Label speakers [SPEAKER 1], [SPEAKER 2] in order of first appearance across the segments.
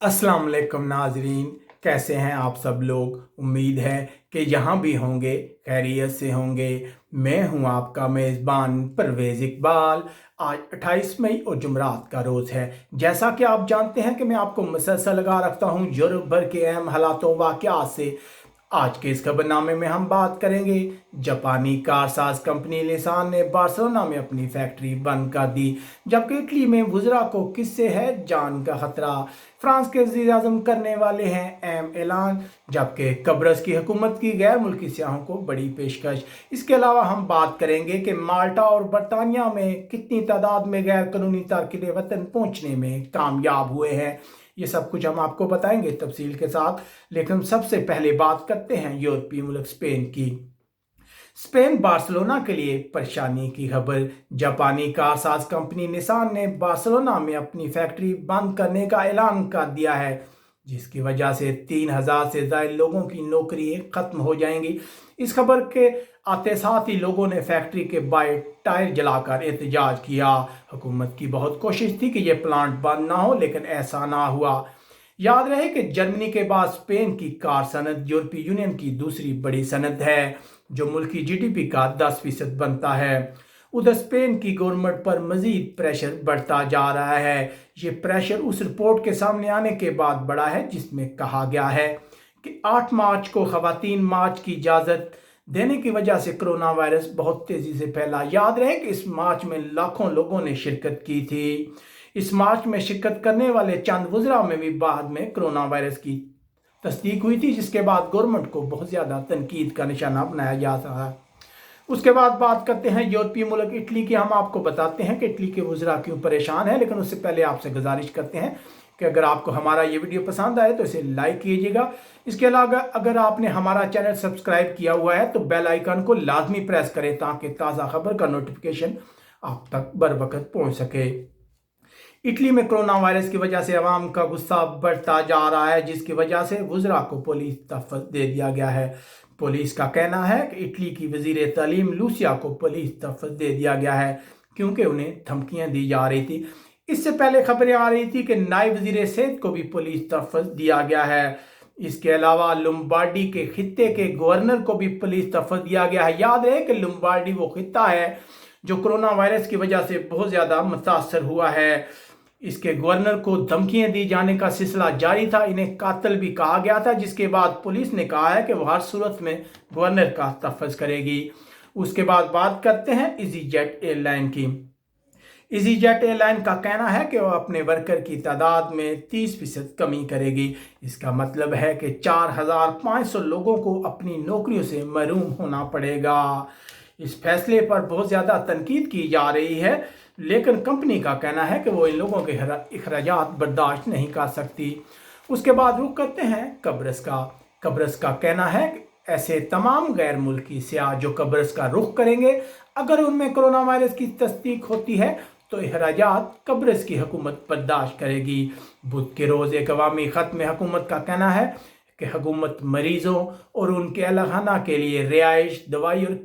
[SPEAKER 1] अस्सलाम वालेकुम नाजरीन, कैसे हैं आप सब लोग। उम्मीद है कि यहाँ भी होंगे, खैरियत से होंगे। मैं हूँ आपका मेज़बान परवेज़ इकबाल। आज 28 मई और जुमरात का रोज़ है। जैसा कि आप जानते हैं कि मैं आपको मुसलसल लगा रखता हूँ यूरोप भर के अहम हालातों वाक़यात से। आज के इस खबरनामे में हम बात करेंगे जापानी कारसाज कंपनी निसान ने बार्सिलोना में अपनी फैक्ट्री बंद कर दी, जबकि इटली में वुज़रा को किससे है जान का खतरा। फ्रांस के वज़ीर-ए-आज़म करने वाले हैं अहम ऐलान, जबकि कब्रस की हुकूमत की गैर मुल्की सियाहों को बड़ी पेशकश। इसके अलावा हम बात करेंगे कि माल्टा और बरतानिया में कितनी तादाद में गैर कानूनी तारकिन वतन पहुंचने में कामयाब हुए हैं। ये सब कुछ हम आपको बताएंगे तफसील के साथ, लेकिन सबसे पहले बात करते हैं यूरोपीय मुल्क स्पेन की। स्पेन बार्सिलोना के लिए परेशानी की खबर। जापानी कारसाज कंपनी निसान ने बार्सिलोना में अपनी फैक्ट्री बंद करने का ऐलान कर दिया है, जिसकी वजह से 3,000 से ज़्यादा लोगों की नौकरियां खत्म हो जाएंगी। इस खबर के आते साथ ही लोगों ने फैक्ट्री के बाहर टायर जलाकर एहतजाज किया। हुकूमत की बहुत कोशिश थी कि यह प्लांट बंद ना हो, लेकिन ऐसा ना हुआ। याद रहे कि जर्मनी के बाद स्पेन की कार सनत यूरोपीय यूनियन की दूसरी बड़ी सनत है, जो मुल्क की जीडीपी का 10% बनता है। उधर स्पेन की गवर्नमेंट पर मजीद प्रेशर बढ़ता जा रहा है। ये प्रेशर उस रिपोर्ट के सामने आने के बाद बढ़ा है, जिसमें कहा गया है कि 8 मार्च को खवातीन मार्च की इजाज़त देने की वजह से कोरोना वायरस बहुत तेज़ी से फैला। याद रहे कि इस मार्च में लाखों लोगों ने शिरकत की थी। इस मार्च में शिरकत करने वाले चंद वज़रा में भी बाद में कोरोना वायरस की तस्दीक हुई थी, जिसके बाद गवर्नमेंट को बहुत ज़्यादा तनकीद का निशाना बनाया जा रहा है। उसके बाद बात करते हैं यूरोपीय मुल्क इटली की। हम आपको बताते हैं कि इटली के वज़रा क्यों परेशान है, लेकिन उससे पहले आपसे गुजारिश करते हैं कि अगर आपको हमारा ये वीडियो पसंद आए तो इसे लाइक कीजिएगा। इसके अलावा अगर आपने हमारा चैनल सब्सक्राइब किया हुआ है तो बेल आइकन को लाजमी प्रेस करें, ताकि ताज़ा खबर का नोटिफिकेशन आप तक बर वक्त पहुँच सके। इटली में कोरोना वायरस की वजह से अवाम का गुस्सा बढ़ता जा रहा है, जिसकी वजह से वज़रा को पुलिस तहफ़्फ़ुज़ दे दिया गया है। पुलिस का कहना है कि इटली की वज़ीर तालीम लूसिया को पुलिस तहफ़्फ़ुज़ दे दिया गया है, क्योंकि उन्हें धमकियां दी जा रही थी। इससे पहले खबरें आ रही थी कि नायब वज़ीर सेहत को भी पुलिस तहफ़्फ़ुज़ दिया गया है। इसके अलावा लुम्बार्डी के खित्ते के गवर्नर को भी पुलिस तहफ़्फ़ुज़ दिया गया है। याद रहे कि लुम्बार्डी वो खित्ता है जो कोरोना वायरस की वजह से बहुत ज़्यादा मुतासर हुआ है। इसके गवर्नर को धमकियां दी जाने का सिलसिला जारी था। इन्हें कातिल भी कहा गया था, जिसके बाद पुलिस ने कहा है कि वह हर सूरत में गवर्नर का तहफ़्फ़ुज़ करेगी। उसके बाद बात करते हैं इजीजेट एयरलाइन की। इजीजेट एयरलाइन का कहना है कि वह अपने वर्कर की तादाद में 30% कमी करेगी। इसका मतलब है कि 4,500 लोगों को अपनी नौकरियों से महरूम होना पड़ेगा। इस फैसले पर बहुत ज़्यादा तनकीद की जा रही है, लेकिन कंपनी का कहना है कि वो इन लोगों के अखराजात बर्दाश्त नहीं कर सकती। उसके बाद रुख करते हैं कब्रस का। कब्रस का कहना है कि ऐसे तमाम गैर मुल्की सियाह जो कब्रस का रुख करेंगे, अगर उनमें कोरोना वायरस की तस्दीक होती है तो अखराजात कब्रस की हुकूमत बर्दाश्त करेगी। बुध के रोज़ एक अवामी ख़त में हुकूमत का कहना है कि हुकूमत मरीज़ों और उनके अहलखाना के लिए रिहाइश, दवाई और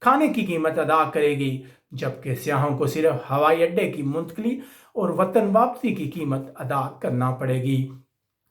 [SPEAKER 1] खाने की कीमत अदा करेगी, जबकि सियाहों को सिर्फ हवाई अड्डे की मुंतकली और वतन वापसी की कीमत अदा करना पड़ेगी।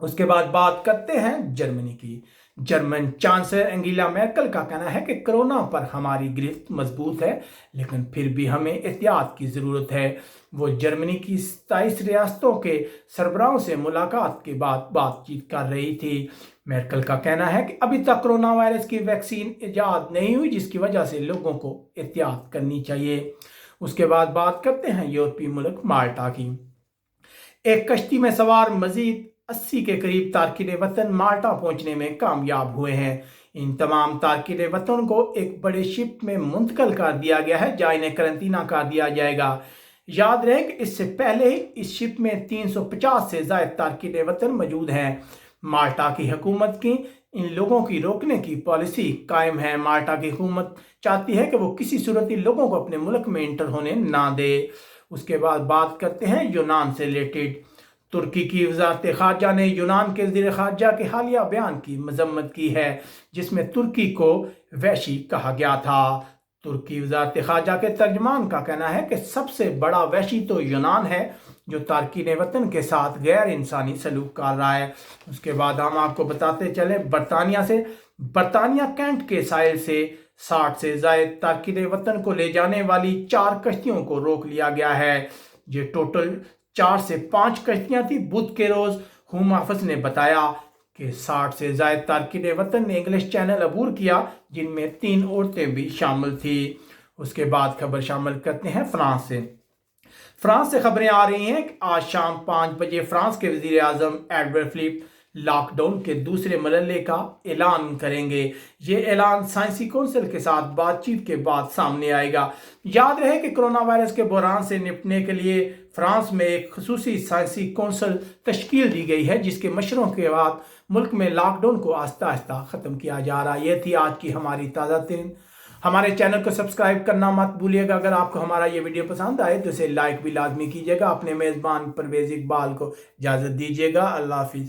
[SPEAKER 1] उसके बाद बात करते हैं जर्मनी की। जर्मन चांसलर एंगेला मैर्केल का कहना है कि कोरोना पर हमारी गिरफ्त मजबूत है, लेकिन फिर भी हमें एहतियात की ज़रूरत है। वो जर्मनी की 27 रियासतों के सरबराहों से मुलाकात के बाद बातचीत कर रही थी। मैर्केल का कहना है कि अभी तक कोरोना वायरस की वैक्सीन ईजाद नहीं हुई, जिसकी वजह से लोगों को एहतियात करनी चाहिए। उसके बाद बात करते हैं यूरोपीय मुल्क माल्टा की। एक कश्ती में सवार मजीद 80 के करीब तारकिन वतन माल्टा पहुंचने में कामयाब हुए हैं। इन तमाम तारकिन वतन को एक बड़े शिप में मुंतकिल कर दिया गया है, जहाँ इन्हें करंतना कर दिया जाएगा। याद रहे कि इससे पहले इस शिप में 350 से ज़्यादा तारकिन वतन मौजूद हैं। माल्टा की हुकूमत की इन लोगों की रोकने की पॉलिसी कायम है। माल्टा की हुकूमत चाहती है कि वो किसी सूरत इन लोगों को अपने मुल्क में इंटर होने ना दे। उसके बाद बात करते हैं यूनान से रिलेटेड। तुर्की की वजारत खारजा ने यूनान के वज़ीर खारजा के हालिया बयान की मजम्मत की है, जिसमें तुर्की को वहशी कहा गया था। ترکی وزارت خارجہ کے ترجمان کا کہنا ہے کہ سب سے بڑا وحشی تو یونان ہے جو تارکین وطن کے ساتھ غیر انسانی سلوک کر رہا ہے۔ اس کے بعد ہم آپ کو بتاتے چلیں برطانیہ کینٹ کے ساحل سے 60 سے زائد تارکین وطن کو لے جانے والی 4 کشتیوں کو روک لیا گیا ہے۔ یہ ٹوٹل 4 سے 5 کشتیاں تھی۔ بدھ کے روز ہوم آفس نے بتایا کہ 60 سے زائد تارکین وطن نے انگلش چینل عبور کیا، جن میں 3 عورتیں بھی شامل تھیں۔ اس کے بعد خبر شامل کرتے ہیں فرانس سے خبریں آ رہی ہیں کہ آج شام 5 بجے فرانس کے وزیر اعظم ایڈورڈ فلپ لاک ڈاؤن کے دوسرے مرحلے کا اعلان کریں گے۔ یہ اعلان سائنسی کونسل کے ساتھ بات چیت کے بعد سامنے آئے گا۔ یاد رہے کہ کرونا وائرس کے بحران سے نپٹنے کے لیے فرانس میں ایک خصوصی سائنسی کونسل تشکیل دی گئی ہے، جس کے مشوروں کے بعد ملک میں لاک ڈاؤن کو آہستہ آہستہ ختم کیا جا رہا ہے۔ یہ تھی آج کی ہماری تازہ ترین۔ ہمارے چینل کو سبسکرائب کرنا مت بھولیے گا۔ اگر آپ کو ہمارا یہ ویڈیو پسند آئے تو اسے لائک بھی لازمی کیجیے گا۔ اپنے میزبان پرویز اقبال کو اجازت دیجیے گا۔ اللہ حافظ۔